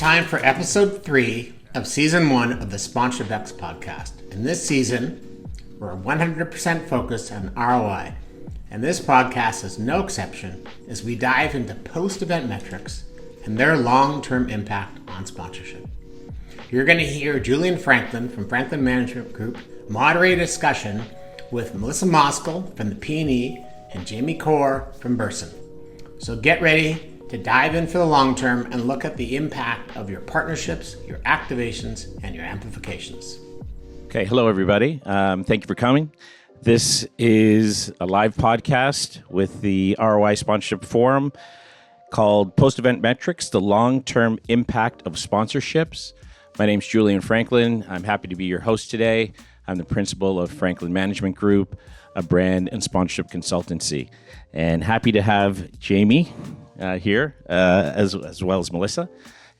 time for episode 3 of season 1 of the Sponsorship X podcast. In this season, we're 100% focused on ROI, and this podcast is no exception as we dive into post-event metrics and their long-term impact on sponsorship. You're going to hear Julian Franklin from Franklin Management Group moderate a discussion with Melissa Moskal from the P&E and Jamie Corr from Burson. So get ready to dive in for the long term and look at the impact of your partnerships, your activations, and your amplifications. Okay, hello everybody. Thank you for coming. This is a live podcast with the ROI Sponsorship Forum called Post-Event Metrics, the Long-Term Impact of Sponsorships. My name's Julian Franklin. I'm happy to be your host today. I'm the principal of Franklin Management Group, a brand and sponsorship consultancy. And happy to have Jamie here, as well as Melissa.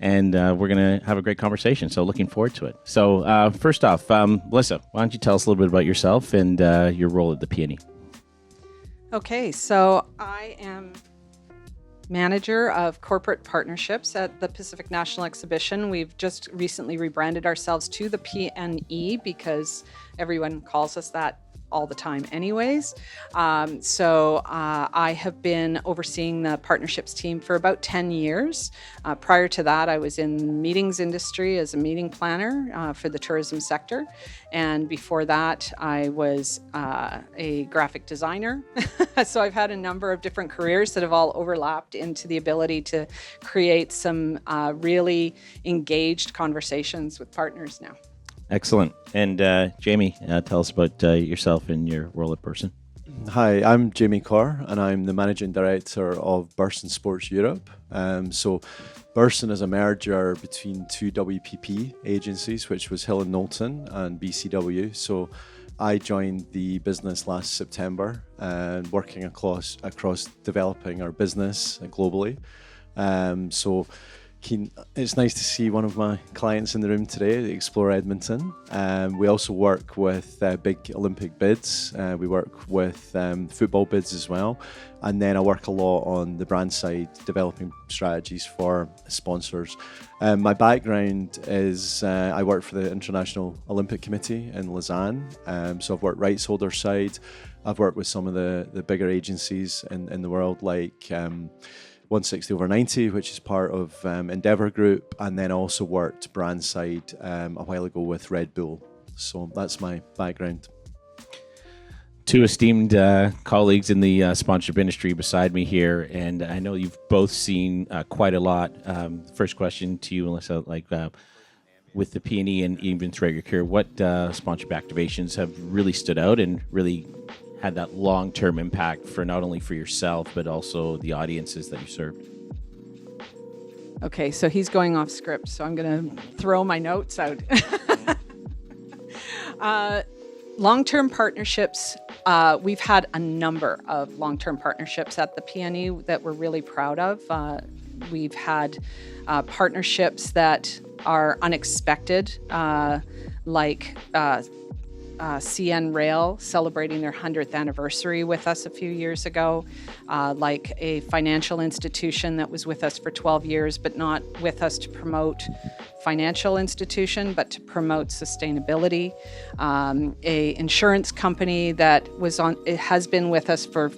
And we're going to have a great conversation. So looking forward to it. So first off, Melissa, why don't you tell us a little bit about yourself and your role at the P&E? Okay, so I am manager of corporate partnerships at the Pacific National Exhibition. We've just recently rebranded ourselves to the P&E because everyone calls us that all the time anyways. So I have been overseeing the partnerships team for about 10 years. Prior to that, I was in the meetings industry as a meeting planner for the tourism sector. And before that, I was a graphic designer. So I've had a number of different careers that have all overlapped into the ability to create some really engaged conversations with partners now. Excellent. And Jamie, tell us about yourself and your role at Burson. Hi, I'm Jamie Corr, and I'm the Managing Director of Burson Sports Europe. So Burson is a merger between two WPP agencies, which was Hill & Knowlton and BCW. So I joined the business last September and working across developing our business globally. It's nice to see one of my clients in the room today, Explore Edmonton. We also work with big Olympic bids. We work with football bids as well. And then I work a lot on the brand side, developing strategies for sponsors. My background is I work for the International Olympic Committee in Lausanne. So I've worked rights holder side. I've worked with some of the bigger agencies in the world like 160/90, which is part of Endeavour Group, and then also worked brand side a while ago with Red Bull. So that's my background. Two esteemed colleagues in the sponsorship industry beside me here, and I know you've both seen quite a lot. First question to you, Melissa, with the P&E and even throughout your career, what sponsorship activations have really stood out and really had that long-term impact for not only for yourself, but also the audiences that you served? Okay, so he's going off script, so I'm going to throw my notes out. Long-term partnerships, we've had a number of long-term partnerships at the P&E that we're really proud of. We've had partnerships that are unexpected, like CN Rail celebrating their 100th anniversary with us a few years ago, like a financial institution that was with us for 12 years, but not with us to promote financial institution, but to promote sustainability. A insurance company that has been with us for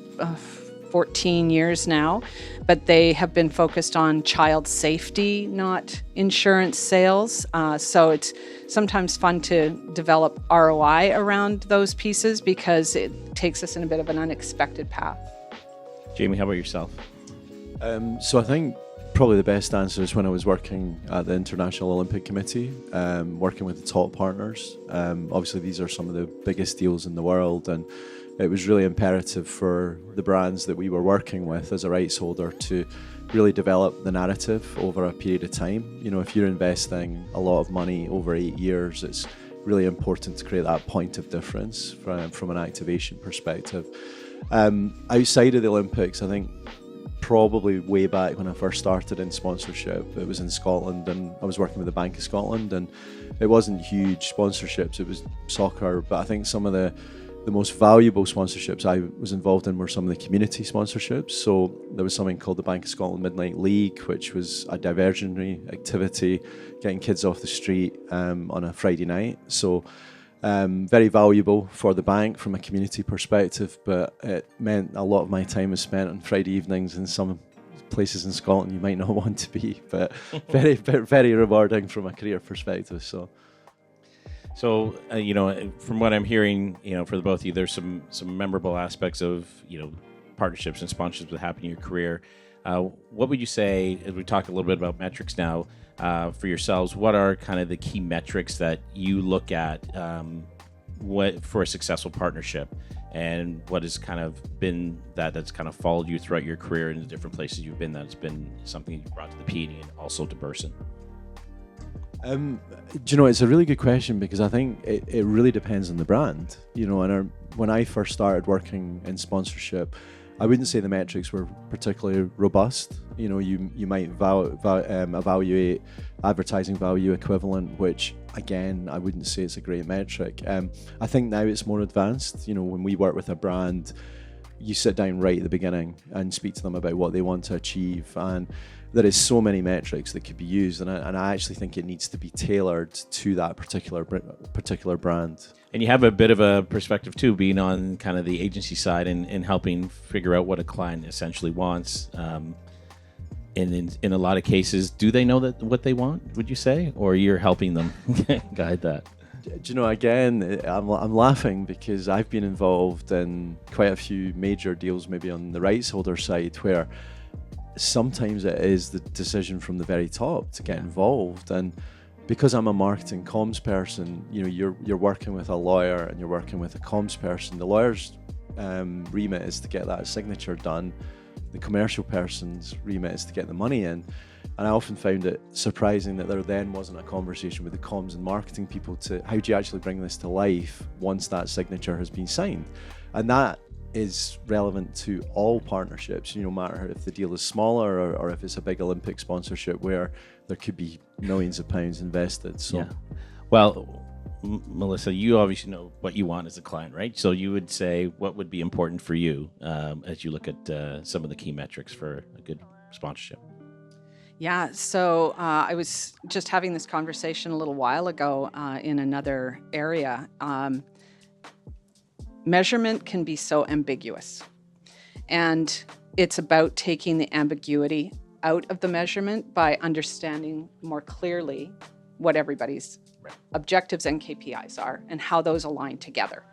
14 years now, but they have been focused on child safety, not insurance sales. So it's sometimes fun to develop ROI around those pieces because it takes us in a bit of an unexpected path. Jamie, how about yourself? So I think probably the best answer is when I was working at the International Olympic Committee, working with the top partners. Obviously, these are some of the biggest deals in the world, and it was really imperative for the brands that we were working with as a rights holder to really develop the narrative over a period of time. You know, if you're investing a lot of money over 8 years, it's really important to create that point of difference from an activation perspective. Outside of the Olympics, I think probably way back when I first started in sponsorship, it was in Scotland, and I was working with the Bank of Scotland, and it wasn't huge sponsorships, it was soccer, but I think some of the the most valuable sponsorships I was involved in were some of the community sponsorships. So there was something called the Bank of Scotland Midnight League, which was a diversionary activity, getting kids off the street on a Friday night. So very valuable for the bank from a community perspective, but it meant a lot of my time was spent on Friday evenings in some places in Scotland you might not want to be, but very rewarding from a career perspective. So, from what I'm hearing, for the both of you, there's some memorable aspects of, partnerships and sponsorships that happen in your career. What would you say, as we talk a little bit about metrics now, for yourselves, what are kind of the key metrics that you look at for a successful partnership, and what has kind of been that's kind of followed you throughout your career in the different places you've been, that's been something you brought to the Peony and also to Burson? It's a really good question, because I think it really depends on the brand. When I first started working in sponsorship, I wouldn't say the metrics were particularly robust. You might evaluate advertising value equivalent, which again, I wouldn't say it's a great metric. I think now it's more advanced. When we work with a brand, you sit down right at the beginning and speak to them about what they want to achieve, and there is so many metrics that could be used, and I actually think it needs to be tailored to that particular brand. And you have a bit of a perspective too, being on kind of the agency side and helping figure out what a client essentially wants. And in a lot of cases, do they know what they want, would you say, or you're helping them guide that? Again, I'm laughing because I've been involved in quite a few major deals, maybe on the rights holder side, where sometimes it is the decision from the very top to get involved. And because I'm a marketing comms person, you're working with a lawyer and you're working with a comms person. The lawyer's remit is to get that signature done. The commercial person's remit is to get the money in. And I often found it surprising that there then wasn't a conversation with the comms and marketing people to how do you actually bring this to life once that signature has been signed. And that is relevant to all partnerships, no matter if the deal is smaller or if it's a big Olympic sponsorship where there could be millions of pounds invested. So, yeah. Well, Melissa, you obviously know what you want as a client, right? So you would say what would be important for you as you look at some of the key metrics for a good sponsorship? Yeah, so I was just having this conversation a little while ago in another area. Measurement can be so ambiguous, and it's about taking the ambiguity out of the measurement by understanding more clearly what everybody's objectives and KPIs are and how those align together.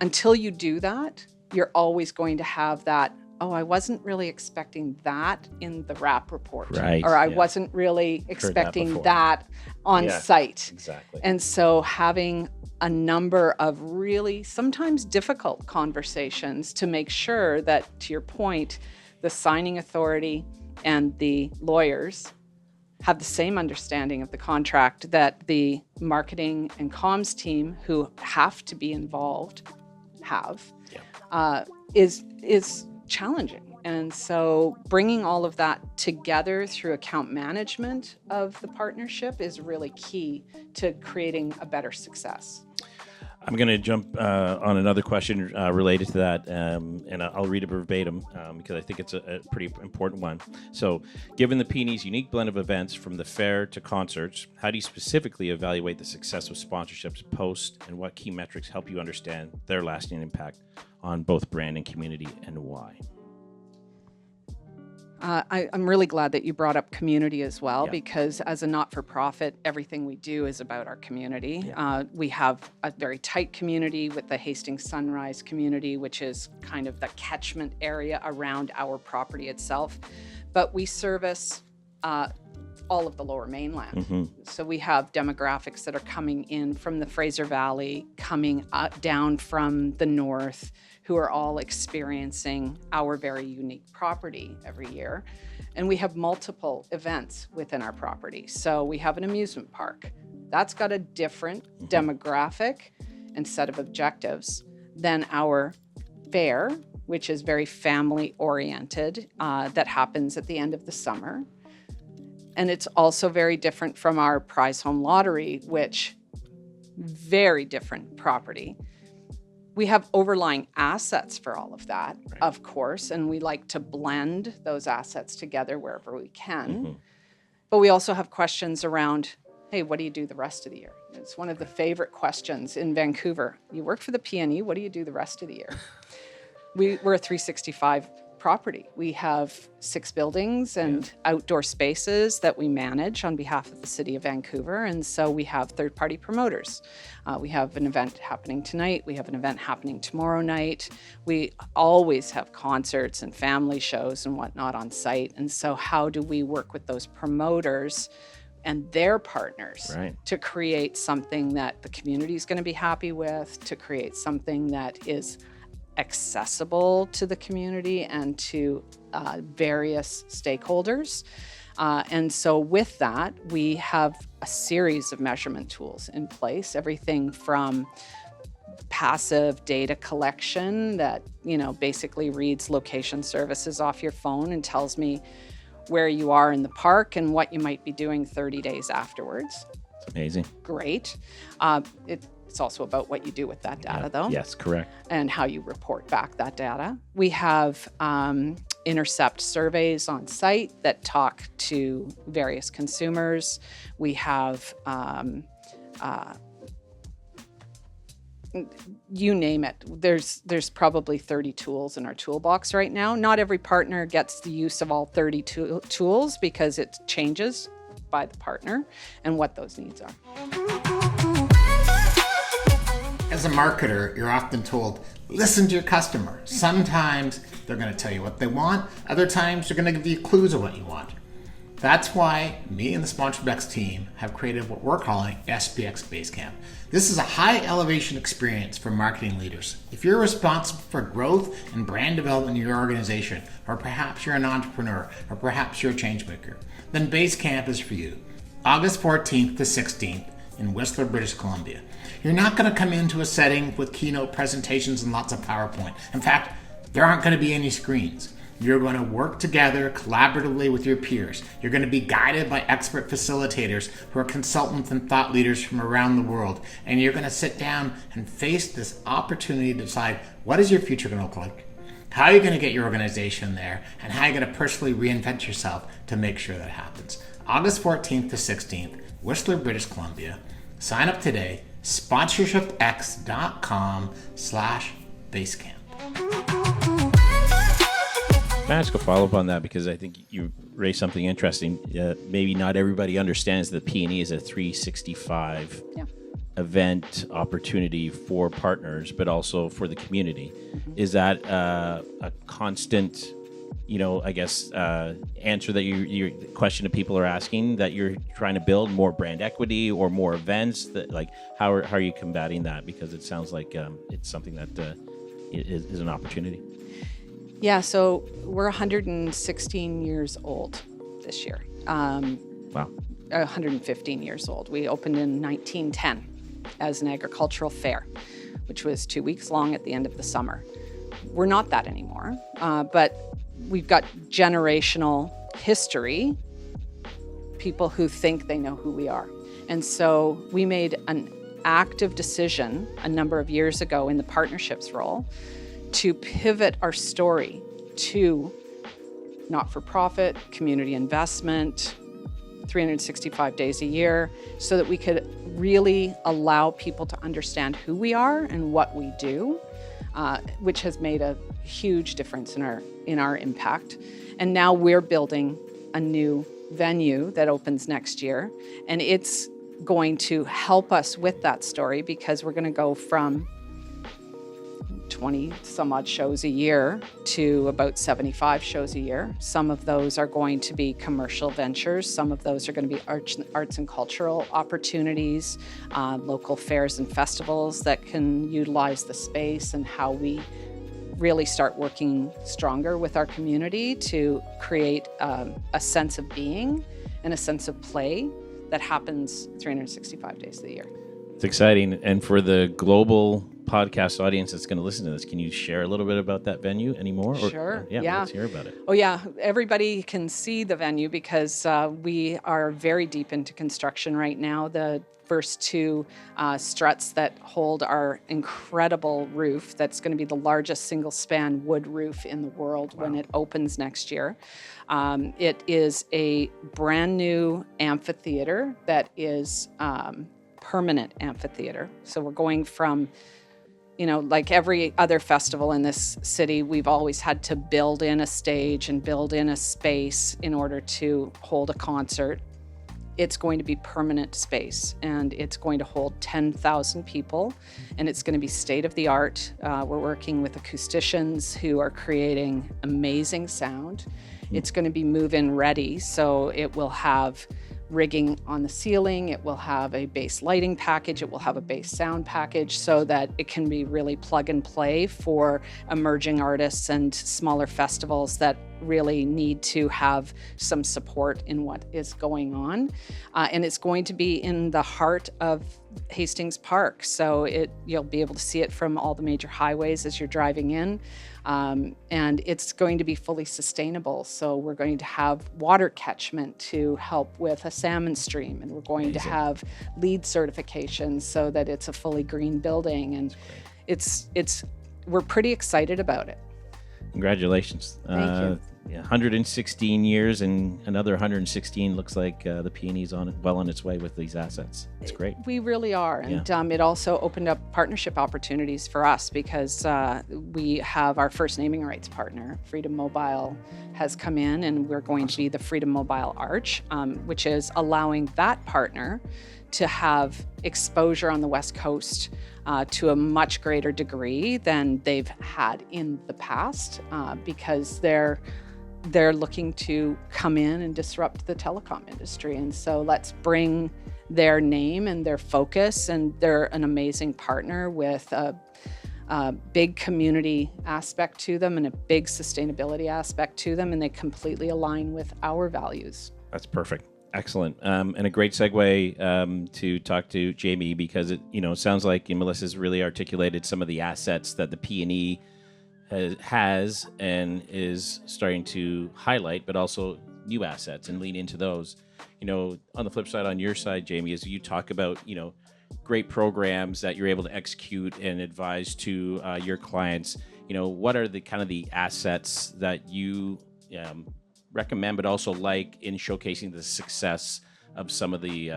Until you do that, you're always going to have that, I wasn't really expecting that in the RAP report. Right, or I wasn't really expecting that on site. Exactly. And so having a number of really sometimes difficult conversations to make sure that, to your point, the signing authority and the lawyers have the same understanding of the contract that the marketing and comms team, who have to be involved, is challenging. And so bringing all of that together through account management of the partnership is really key to creating a better success. I'm going to jump on another question related to that, and I'll read it verbatim because I think it's a pretty important one. So, given the Peony's unique blend of events from the fair to concerts, how do you specifically evaluate the success of sponsorships post, and what key metrics help you understand their lasting impact on both brand and community, and why? I'm really glad that you brought up community as well, because as a not-for-profit, everything we do is about our community. We have a very tight community with the Hastings Sunrise community, which is kind of the catchment area around our property itself. But we service all of the Lower Mainland. Mm-hmm. So we have demographics that are coming in from the Fraser Valley, coming down from the north, who are all experiencing our very unique property every year. And we have multiple events within our property. So we have an amusement park. That's got a different demographic and set of objectives than our fair, which is very family-oriented, that happens at the end of the summer. And it's also very different from our prize home lottery, which very different property. We have overlying assets for all of that, of course, and we like to blend those assets together wherever we can. But we also have questions around, hey, what do you do the rest of the year? It's one of the favorite questions in Vancouver. You work for the PNE, what do you do the rest of the year? We're a 365 property. We have 6 buildings and outdoor spaces that we manage on behalf of the City of Vancouver. And so we have third-party promoters. We have an event happening tonight. We have an event happening tomorrow night. We always have concerts and family shows and whatnot on site. And so how do we work with those promoters and their partners to create something that the community is going to be happy with, to create something that is accessible to the community and to various stakeholders. And so with that, we have a series of measurement tools in place, everything from passive data collection that, basically reads location services off your phone and tells me where you are in the park and what you might be doing 30 days afterwards. It's amazing. Great. It's also about what you do with that data, though. Yes, correct. And how you report back that data. We have intercept surveys on site that talk to various consumers. We have, you name it. There's probably 30 tools in our toolbox right now. Not every partner gets the use of all 30 tools because it changes by the partner and what those needs are. As a marketer, you're often told, listen to your customer. Sometimes they're going to tell you what they want. Other times they're going to give you clues of what you want. That's why me and the Sponsored Bex team have created what we're calling SPX Basecamp. This is a high elevation experience for marketing leaders. If you're responsible for growth and brand development in your organization, or perhaps you're an entrepreneur, or perhaps you're a change maker, then Basecamp is for you. August 14th to 16th in Whistler, British Columbia. You're not going to come into a setting with keynote presentations and lots of PowerPoint. In fact, there aren't going to be any screens. You're going to work together collaboratively with your peers. You're going to be guided by expert facilitators who are consultants and thought leaders from around the world. And you're going to sit down and face this opportunity to decide, what is your future going to look like? How are you going to get your organization there? And how are you going to personally reinvent yourself to make sure that happens? August 14th to 16th, Whistler, British Columbia. Sign up today. sponsorshipx.com/basecamp. Can I ask a follow-up on that? Because I think you raised something interesting. Maybe not everybody understands that P&E is a 365 event opportunity for partners, but also for the community. Is that a constant, answer that your question that people are asking, that you're trying to build more brand equity or more events? That, how are you combating that? Because it sounds like it's something that is an opportunity. Yeah, so we're 116 years old this year. Wow. 115 years old. We opened in 1910 as an agricultural fair, which was 2 weeks long at the end of the summer. We're not that anymore, but we've got generational history, people who think they know who we are. And so we made an active decision a number of years ago in the partnerships role to pivot our story to not-for-profit, community investment, 365 days a year, so that we could really allow people to understand who we are and what we do, which has made a huge difference in our impact. And now we're building a new venue that opens next year, and it's going to help us with that story, because we're going to go from 20 some odd shows a year to about 75 shows a year. Some of those are going to be commercial ventures. Some of those are going to be arts and cultural opportunities, local fairs and festivals that can utilize the space, and how we really start working stronger with our community to create a sense of being and a sense of play that happens 365 days of the year. It's exciting. And for the global podcast audience that's going to listen to this, can you share a little bit about that venue anymore? Sure. Yeah. Let's hear about it. Oh, yeah. Everybody can see the venue because we are very deep into construction right now. The first two struts that hold our incredible roof. That's going to be the largest single-span wood roof in the world when it opens next year. It is a brand new amphitheater that is permanent amphitheater. So we're going from, like every other festival in this city, we've always had to build in a stage and build in a space in order to hold a concert. It's going to be permanent space, and it's going to hold 10,000 people, and it's going to be state of the art. We're working with acousticians who are creating amazing sound. It's going to be move-in ready, so it will have rigging on the ceiling, it will have a bass lighting package, it will have a bass sound package, so that it can be really plug and play for emerging artists and smaller festivals that really need to have some support in what is going on. And it's going to be in the heart of Hastings Park, so you'll be able to see it from all the major highways as you're driving in. And it's going to be fully sustainable. So we're going to have water catchment to help with a salmon stream, and we're going to have LEED certification so that it's a fully green building. And we're pretty excited about it. Congratulations. Thank you. 116 years, and another 116 looks like the Peony's well on its way with these assets. It's great. We really are. And it also opened up partnership opportunities for us because we have our first naming rights partner, Freedom Mobile, has come in, and we're going to be the Freedom Mobile Arch, which is allowing that partner to have exposure on the West Coast to a much greater degree than they've had in the past, because they're looking to come in and disrupt the telecom industry. And so let's bring their name and their focus, and they're an amazing partner with a big community aspect to them and a big sustainability aspect to them, and they completely align with our values. That's perfect. Excellent. And a great segue to talk to Jamie, because it sounds like Melissa's really articulated some of the assets that the P&E has and is starting to highlight, but also new assets and lean into those. On the flip side, on your side, Jamie, as you talk about, great programs that you're able to execute and advise to your clients, what are the kind of the assets that you recommend, but also like in showcasing the success of some of the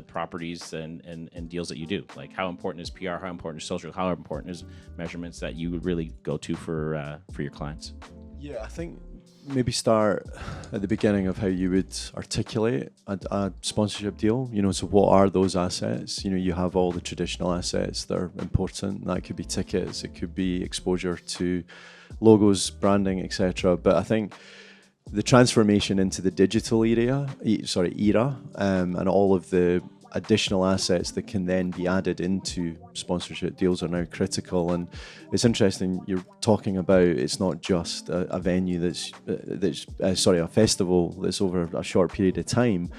properties and deals that you do? Like, how important is PR? How important is social? How important is measurements that you would really go to for your clients? Yeah, I think maybe start at the beginning of how you would articulate a sponsorship deal. So what are those assets? You have all the traditional assets that are important. That could be tickets, it could be exposure to logos, branding, etc. But I think the transformation into the digital era, and all of the additional assets that can then be added into sponsorship deals are now critical. And it's interesting you're talking about, it's not just a venue a festival that's over a short period of time.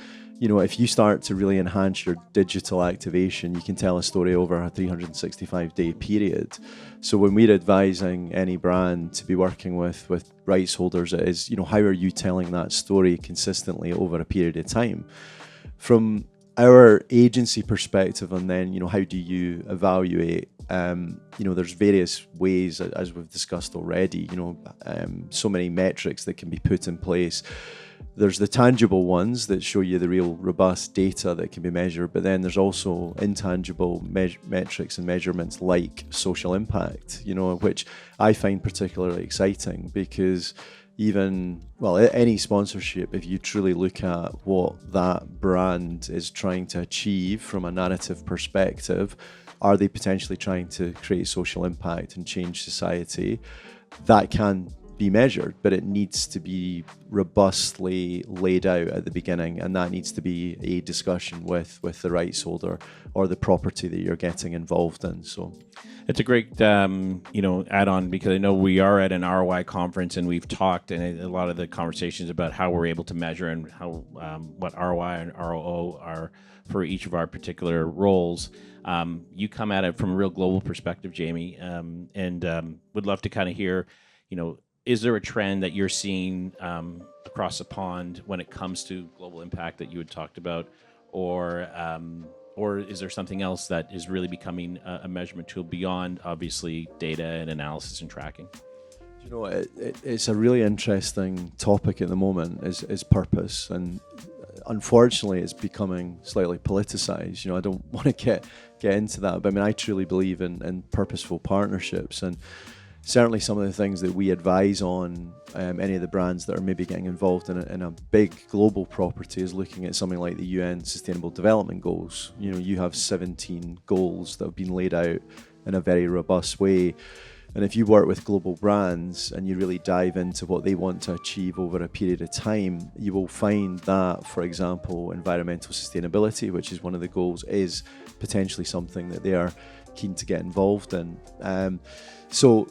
If you start to really enhance your digital activation, you can tell a story over a 365-day period. So when we're advising any brand to be working with rights holders, it is, how are you telling that story consistently over a period of time? From our agency perspective, and then, how do you evaluate? There's various ways, as we've discussed already, so many metrics that can be put in place. There's the tangible ones that show you the real robust data that can be measured, but then there's also intangible metrics and measurements like social impact, which I find particularly exciting, because any sponsorship, if you truly look at what that brand is trying to achieve from a narrative perspective, are they potentially trying to create social impact and change society? That can be measured, but it needs to be robustly laid out at the beginning, and that needs to be a discussion with the rights holder or the property that you're getting involved in. So it's a great add-on, because I know we are at an ROI conference, and we've talked, and a lot of the conversations about how we're able to measure and how what ROI and ROO are for each of our particular roles. You come at it from a real global perspective, Jamie, and would love to kind of hear, is there a trend that you're seeing across the pond when it comes to global impact that you had talked about, or or is there something else that is really becoming a measurement tool beyond, obviously, data and analysis and tracking? You know, it's a really interesting topic at the moment, is purpose, and unfortunately it's becoming slightly politicized. You know, I don't want to get into that, but I mean, I truly believe in purposeful partnerships, and certainly some of the things that we advise on, any of the brands that are maybe getting involved in a big global property, is looking at something like the UN Sustainable Development Goals. You know, you have 17 goals that have been laid out in a very robust way. And if you work with global brands and you really dive into what they want to achieve over a period of time, you will find that, for example, environmental sustainability, which is one of the goals, is potentially something that they are keen to get involved in. So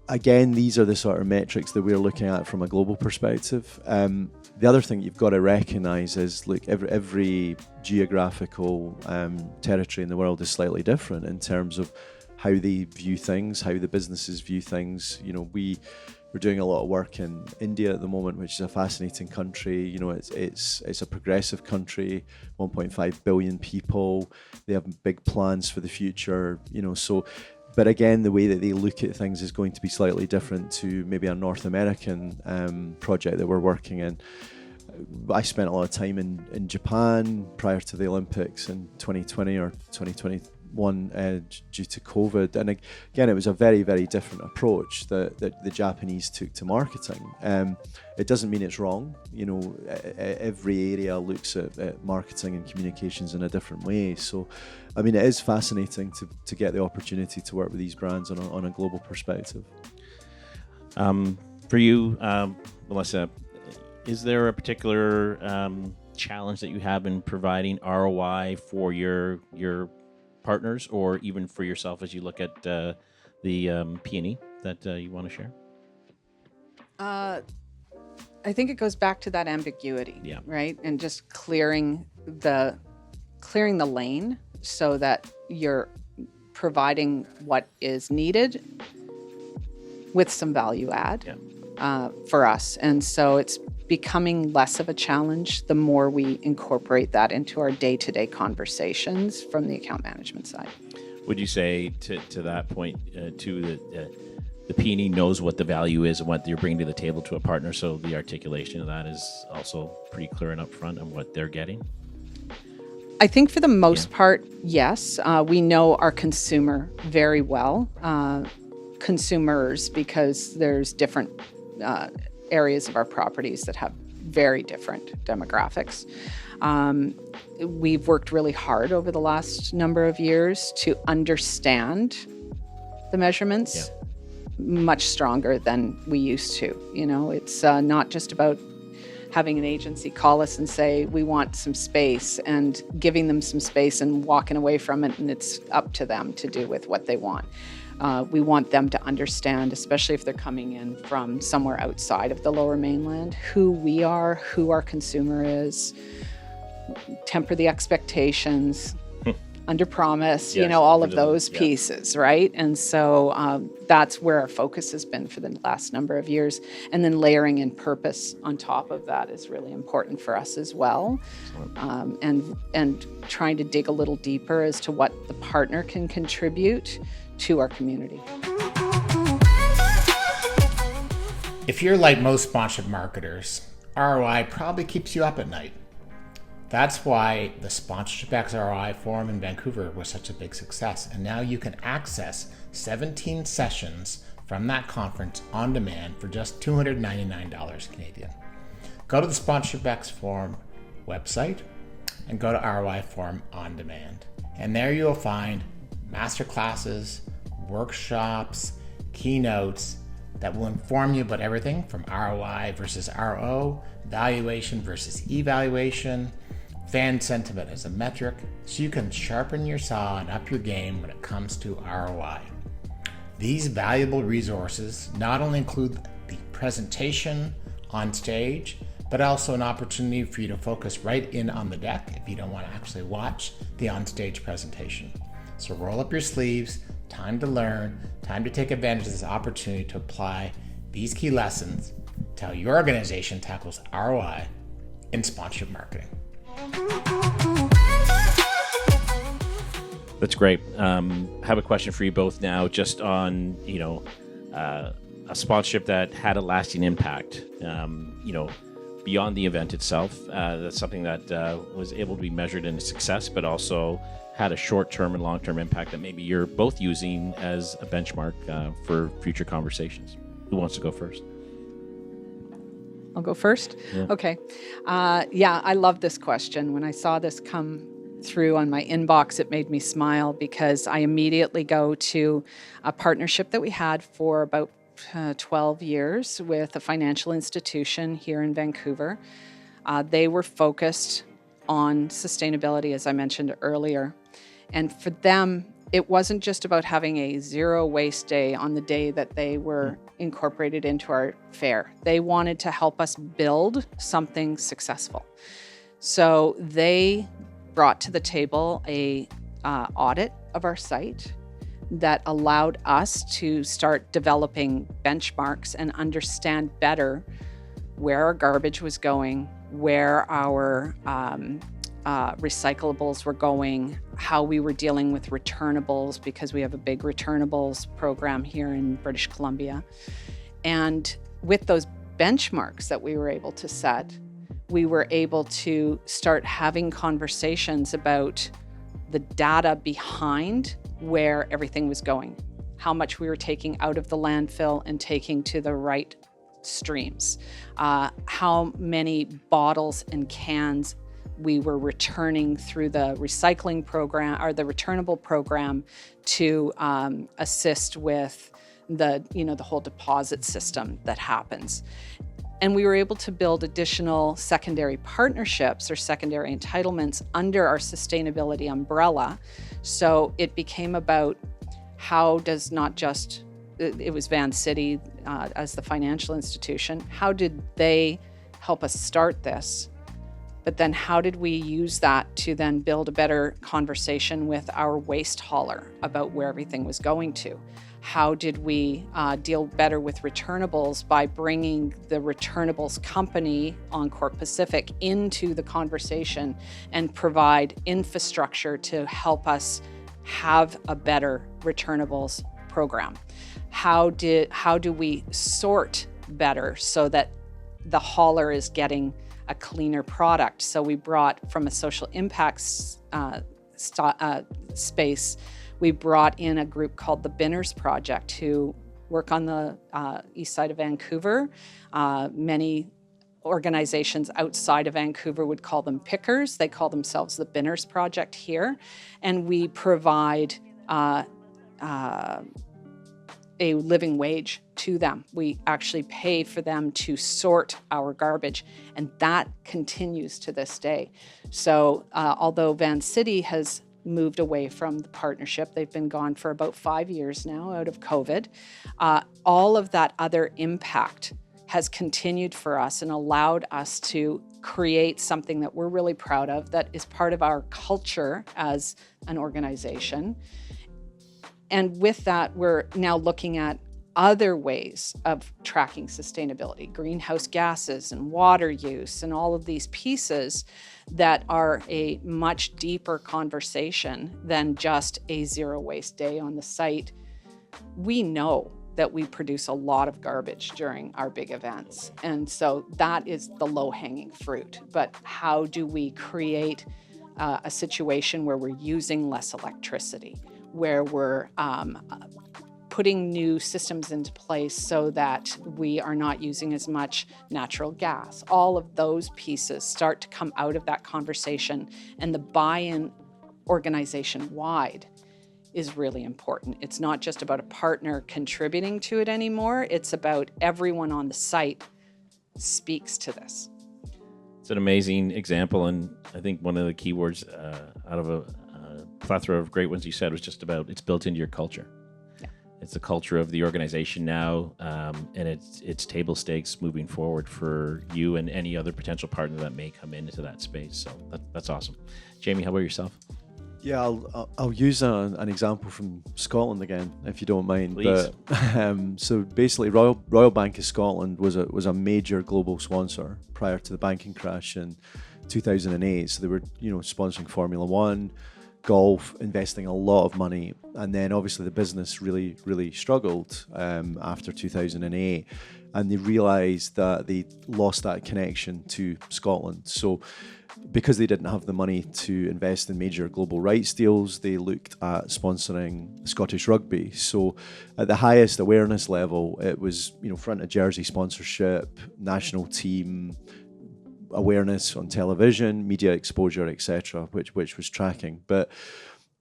again, these are the sort of metrics that we're looking at from a global perspective. The other thing you've got to recognize is, look, every geographical territory in the world is slightly different in terms of how they view things, how the businesses view things. You know, we're doing a lot of work in India at the moment, which is a fascinating country. You know, it's a progressive country, 1.5 billion people. They have big plans for the future. You know, so. But again, the way that they look at things is going to be slightly different to maybe a North American project that we're working in. I spent a lot of time in Japan prior to the Olympics in 2020 or 2021 due to COVID. And again, it was a very, very different approach that the Japanese took to marketing. It doesn't mean it's wrong. You know, every area looks at marketing and communications in a different way. So, I mean, it is fascinating to get the opportunity to work with these brands on a global perspective. For you, Melissa, is there a particular challenge that you have in providing ROI for your partners, or even for yourself as you look at the P&E that you want to share? I think it goes back to that ambiguity, right? And just clearing the lane so that you're providing what is needed with some value add for us. And so it's becoming less of a challenge the more we incorporate that into our day-to-day conversations from the account management side. Would you say to that point too that the P&E knows what the value is and what you're bringing to the table to a partner, so the articulation of that is also pretty clear and upfront on what they're getting? I think for the most part, yes. We know our consumer very well, consumers, because there's different areas of our properties that have very different demographics. We've worked really hard over the last number of years to understand the measurements much stronger than we used to. You know, it's not just about having an agency call us and say, we want some space, and giving them some space and walking away from it, and it's up to them to do with what they want. We want them to understand, especially if they're coming in from somewhere outside of the Lower Mainland, who we are, who our consumer is, temper the expectations, under promise, you know, all of those pieces, right? And so that's where our focus has been for the last number of years. And then layering in purpose on top of that is really important for us as well. And trying to dig a little deeper as to what the partner can contribute to our community. If you're like most sponsored marketers, ROI probably keeps you up at night. That's why the Sponsorship X ROI Forum in Vancouver was such a big success. And now you can access 17 sessions from that conference on demand for just $299 Canadian. Go to the Sponsorship X Forum website and go to ROI Forum on demand. And there you'll find masterclasses, workshops, keynotes that will inform you about everything from ROI versus RO, valuation versus evaluation, fan sentiment as a metric, so you can sharpen your saw and up your game when it comes to ROI. These valuable resources not only include the presentation on stage, but also an opportunity for you to focus right in on the deck if you don't want to actually watch the on-stage presentation. So roll up your sleeves, time to learn, time to take advantage of this opportunity to apply these key lessons to how your organization tackles ROI in sponsorship marketing. That's great. I have a question for you both now, just on a sponsorship that had a lasting impact. Beyond the event itself, that's something that was able to be measured in a success, but also had a short-term and long-term impact that maybe you're both using as a benchmark for future conversations. Who wants to go first? I'll go first. Yeah. Okay. I love this question. When I saw this come through on my inbox, it made me smile because I immediately go to a partnership that we had for about 12 years with a financial institution here in Vancouver. They were focused on sustainability, as I mentioned earlier. And for them, it wasn't just about having a zero waste day on the day that they were incorporated into our fair. They wanted to help us build something successful. So they brought to the table a audit of our site that allowed us to start developing benchmarks and understand better where our garbage was going, where our recyclables were going, how we were dealing with returnables, because we have a big returnables program here in British Columbia. And with those benchmarks that we were able to set, we were able to start having conversations about the data behind where everything was going, how much we were taking out of the landfill and taking to the right streams, how many bottles and cans we were returning through the recycling program or the returnable program to assist with the whole deposit system that happens. And we were able to build additional secondary partnerships or secondary entitlements under our sustainability umbrella. So it became about how does not just, it was Van City as the financial institution, how did they help us start this? But then how did we use that to then build a better conversation with our waste hauler about where everything was going to? How did we deal better with returnables by bringing the returnables company Encore Pacific into the conversation and provide infrastructure to help us have a better returnables program? How do we sort better so that the hauler is getting a cleaner product? So we brought from a social impacts space, we brought in a group called the Binners Project who work on the east side of Vancouver. Many organizations outside of Vancouver would call them pickers. They call themselves the Binners Project here. And we provide a living wage to them. We actually pay for them to sort our garbage, and that continues to this day. So although Van City has moved away from the partnership, they've been gone for about 5 years now out of COVID, all of that other impact has continued for us and allowed us to create something that we're really proud of, that is part of our culture as an organization. And with that, we're now looking at other ways of tracking sustainability, greenhouse gases and water use and all of these pieces that are a much deeper conversation than just a zero waste day on the site. We know that we produce a lot of garbage during our big events. And so that is the low-hanging fruit. But how do we create a situation where we're using less electricity, where we're putting new systems into place so that we are not using as much natural gas? All of those pieces start to come out of that conversation, and the buy-in organization-wide is really important. It's not just about a partner contributing to it anymore. It's about everyone on the site speaks to this. It's an amazing example, and I think one of the key words out of a plethora of great ones you said was just about it's built into your culture. Yeah. It's the culture of the organization now, and it's table stakes moving forward for you and any other potential partner that may come into that space. So that's awesome. Jamie, how about yourself? Yeah, I'll use an example from Scotland again, if you don't mind. Please. But, so basically, Royal Bank of Scotland was a major global sponsor prior to the banking crash in 2008. So they were, sponsoring Formula One. golf, investing a lot of money. And then obviously the business really, really struggled after 2008. And they realised that they lost that connection to Scotland. So because they didn't have the money to invest in major global rights deals, they looked at sponsoring Scottish rugby. So at the highest awareness level, it was, front of jersey sponsorship, national team awareness on television, media exposure, etc., which was tracking. But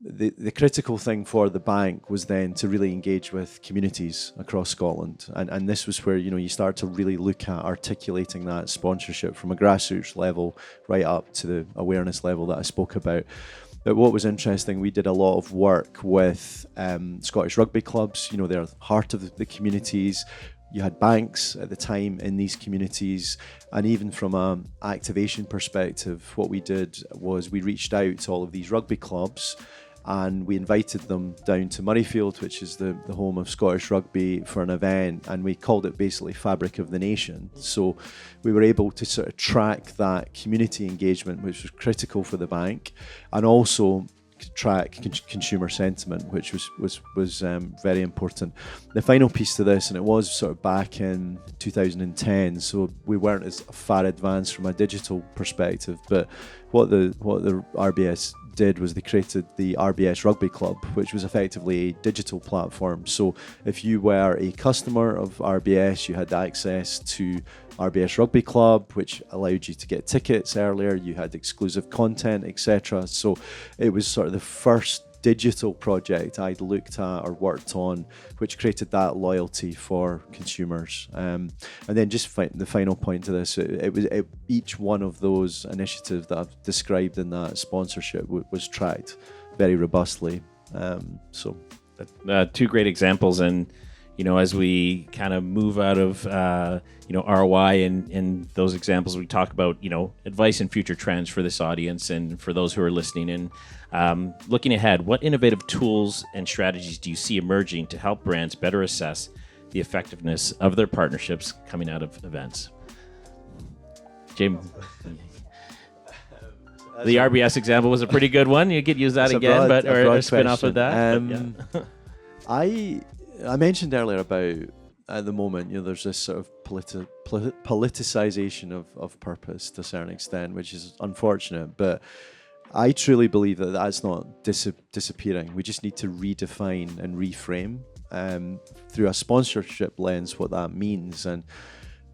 the critical thing for the bank was then to really engage with communities across Scotland. And this was where, you start to really look at articulating that sponsorship from a grassroots level right up to the awareness level that I spoke about. But what was interesting, we did a lot of work with Scottish rugby clubs. They're heart of the communities. You had banks at the time in these communities. And even from an activation perspective, what we did was we reached out to all of these rugby clubs and we invited them down to Murrayfield, which is the home of Scottish rugby, for an event, and we called it basically Fabric of the Nation. So we were able to sort of track that community engagement, which was critical for the bank, and also track consumer sentiment, which was very important. The final piece to this, and it was sort of back in 2010, so we weren't as far advanced from a digital perspective, but what the RBS did was they created the RBS Rugby Club, which was effectively a digital platform. So if you were a customer of RBS, you had access to RBS Rugby Club, which allowed you to get tickets earlier, you had exclusive content, etc. So it was sort of the first digital project I'd looked at or worked on, which created that loyalty for consumers. And then just the final point to this, each one of those initiatives that I've described in that sponsorship was tracked very robustly. Two great examples. And as we kind of move out of ROI and those examples, we talk about advice and future trends for this audience and for those who are listening. And looking ahead, what innovative tools and strategies do you see emerging to help brands better assess the effectiveness of their partnerships coming out of events? James, the RBS example was a pretty good one. You could use that again, or a spin off of that. I mentioned earlier about, at the moment, there's this sort of politicization of purpose to a certain extent, which is unfortunate. But I truly believe that that's not disappearing. We just need to redefine and reframe through a sponsorship lens what that means. And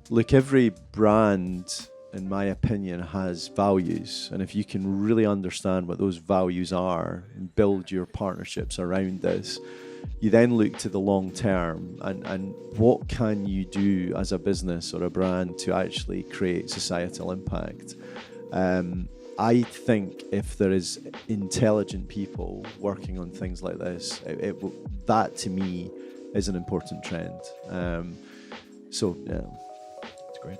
look, every brand, in my opinion, has values. And if you can really understand what those values are and build your partnerships around this, you then look to the long term and what can you do as a business or a brand to actually create societal impact. I think if there is intelligent people working on things like this, that to me is an important trend. So yeah, it's great.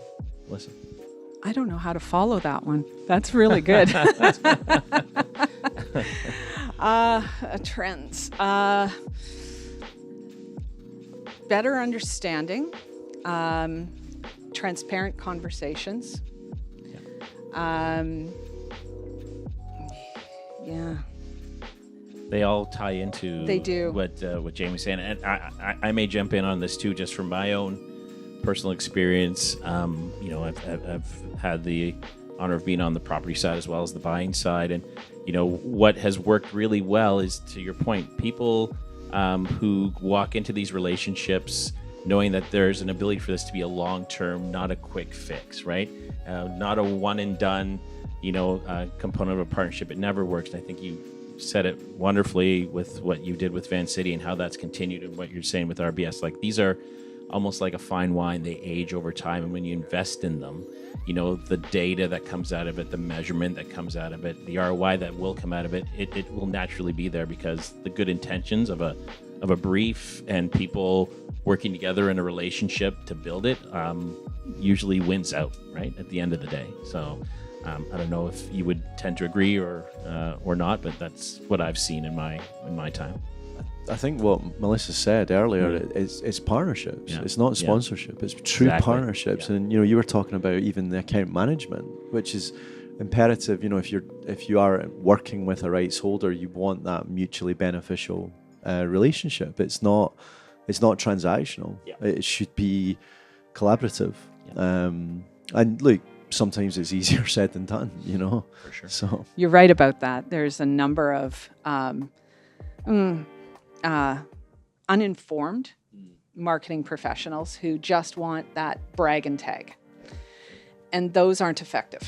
Listen, I don't know how to follow that one. That's really good. Trends. Better understanding, transparent conversations. Yeah. They all tie into They do. what Jamie's saying. And I may jump in on this too, just from my own personal experience. I've had the honor of being on the property side as well as the buying side. And, what has worked really well is, to your point, people who walk into these relationships knowing that there's an ability for this to be a long-term, not a quick fix, right? Not a one and done, component of a partnership. It never works. And I think you said it wonderfully with what you did with Van City and how that's continued, and what you're saying with RBS. Like, these are almost like a fine wine. They age over time. And when you invest in them, the data that comes out of it, the measurement that comes out of it, the ROI that will come out of it, it will naturally be there, because the good intentions of a brief and people working together in a relationship to build it usually wins out, right, at the end of the day. So I don't know if you would tend to agree or not, but that's what I've seen in my time. I think what Melissa said earlier is partnerships. Yeah. It's not sponsorship. It's true partnerships. Yeah. And you were talking about even the account management, which is imperative. If you are working with a rights holder, you want that mutually beneficial relationship. It's not transactional. Yeah. It should be collaborative. Yeah. And look, sometimes it's easier said than done. For sure. So You're right about that. There's a number of uninformed marketing professionals who just want that brag and tag. And those aren't effective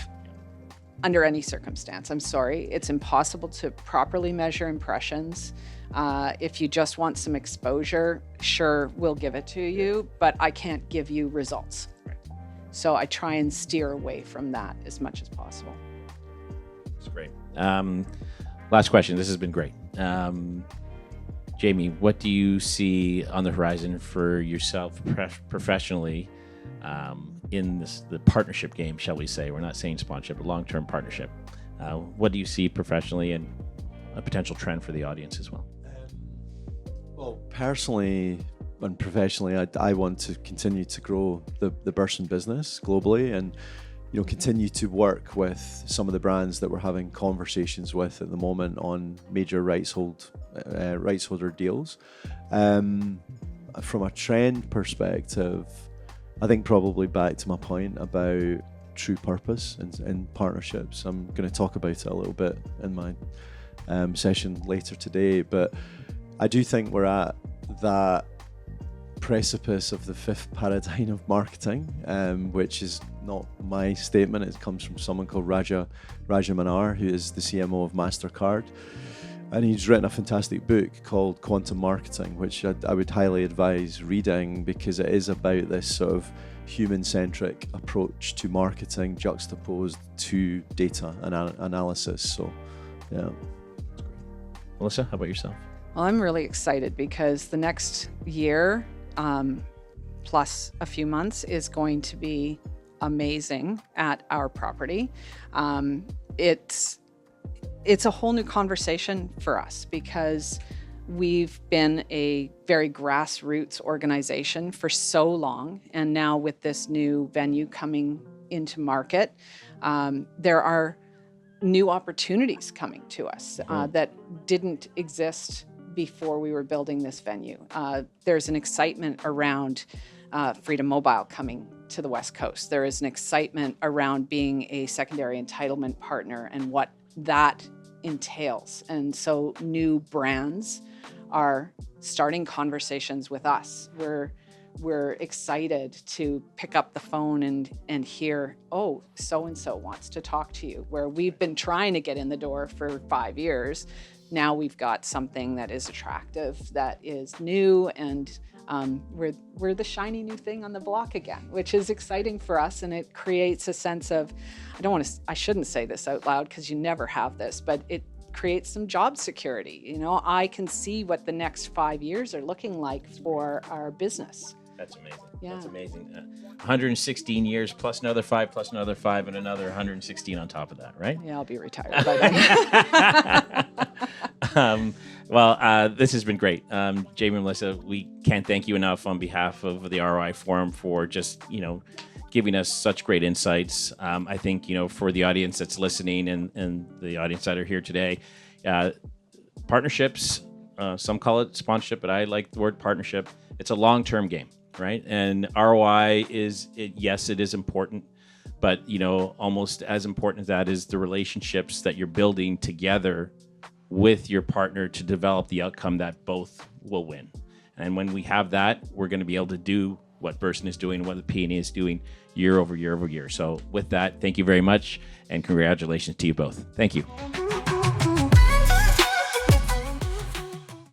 under any circumstance. I'm sorry. It's impossible to properly measure impressions. If you just want some exposure, sure, we'll give it to you, but I can't give you results. So I try and steer away from that as much as possible. That's great. Last question. This has been great. Jamie, what do you see on the horizon for yourself professionally in the partnership game, shall we say? We're not saying sponsorship, but long-term partnership. What do you see professionally and a potential trend for the audience as well? Well, personally and professionally, I want to continue to grow the Burson business globally, and continue to work with some of the brands that we're having conversations with at the moment on major rights holder deals. From a trend perspective, I think probably back to my point about true purpose and partnerships. I'm going to talk about it a little bit in my session later today, but I do think we're at that precipice of the fifth paradigm of marketing, which is not my statement. It comes from someone called Raja Manar, who is the CMO of MasterCard. And he's written a fantastic book called Quantum Marketing, which I would highly advise reading, because it is about this sort of human-centric approach to marketing juxtaposed to data analysis. So, yeah. Melissa, how about yourself? Well, I'm really excited because the next year plus a few months is going to be amazing at our property. It's a whole new conversation for us because we've been a very grassroots organization for so long. And now with this new venue coming into market, there are new opportunities coming to us that didn't exist before we were building this venue. There's an excitement around Freedom Mobile coming to the West Coast. There is an excitement around being a secondary entitlement partner and what that entails. And so new brands are starting conversations with us. We're excited to pick up the phone and hear, oh, so-and-so wants to talk to you, where we've been trying to get in the door for 5 years. Now we've got something that is attractive, that is new, and we're the shiny new thing on the block again, which is exciting for us, and it creates a sense of, I shouldn't say this out loud because you never have this, but it creates some job security. I can see what the next 5 years are looking like for our business. That's amazing. Yeah. That's amazing. 116 years plus another 5 and another 116 on top of that, right? Yeah, I'll be retired by then. This has been great. Jamie and Melissa, we can't thank you enough on behalf of the ROI Forum for just, giving us such great insights. I think, for the audience that's listening and the audience that are here today, partnerships, some call it sponsorship, but I like the word partnership. It's a long-term game, right? And ROI yes, it is important, but, almost as important as that is the relationships that you're building together with your partner to develop the outcome that both will win. And when we have that, we're going to be able to do what Burson is doing, what the P&E is doing year over year over year. So with that, thank you very much, and congratulations to you both. Thank you.